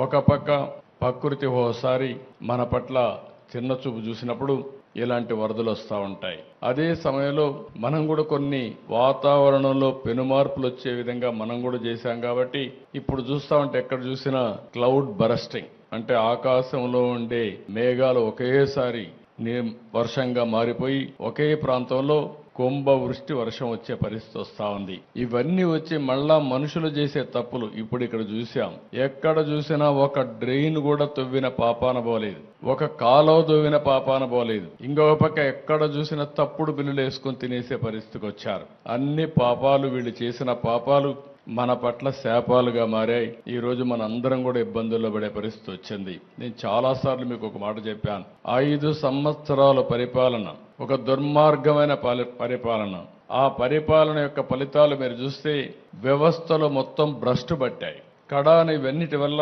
ఒక పక్క ప్రకృతి ఓసారి మన పట్ల చిన్న చూపు చూసినప్పుడు ఇలాంటి వరదలు వస్తూ ఉంటాయి. అదే సమయంలో మనం కూడా కొన్ని వాతావరణంలో పెనుమార్పులు వచ్చే విధంగా మనం కూడా చేశాం కాబట్టి ఇప్పుడు చూస్తా ఉంటే ఎక్కడ చూసినా క్లౌడ్ బరస్టింగ్ అంటే ఆకాశంలో ఉండే మేఘాలు ఒకేసారి వర్షంగా మారిపోయి ఒకే ప్రాంతంలో కుంభవృష్టి వర్షం వచ్చే పరిస్థితి వస్తా ఉంది. ఇవన్నీ వచ్చి మళ్ళా మనుషులు చేసే తప్పులు ఇప్పుడు ఇక్కడ చూసాం. ఎక్కడ చూసినా ఒక డ్రైన్ కూడా తవ్విన పాపాన పోలేదు, ఒక కాలువ తవ్విన పాపాన పోలేదు. ఇంకొక పక్క ఎక్కడ చూసినా తప్పుడు బిల్లులు వేసుకొని తినేసే పరిస్థితికి వచ్చారు. అన్ని పాపాలు వీళ్ళు చేసిన పాపాలు మన పట్ల శాపాలుగా మారాయి. ఈ రోజు మన అందరం కూడా ఇబ్బందుల్లో పడే పరిస్థితి వచ్చింది. నేను చాలాసార్లు మీకు ఒక మాట చెప్పాను. 5 సంవత్సరాల పరిపాలన ఒక దుర్మార్గమైన పరిపాలన. ఆ పరిపాలన యొక్క ఫలితాలు మీరు చూస్తే వ్యవస్థలో మొత్తం భ్రష్టు పట్టాయి. కడాని ఇవన్నిటి వల్ల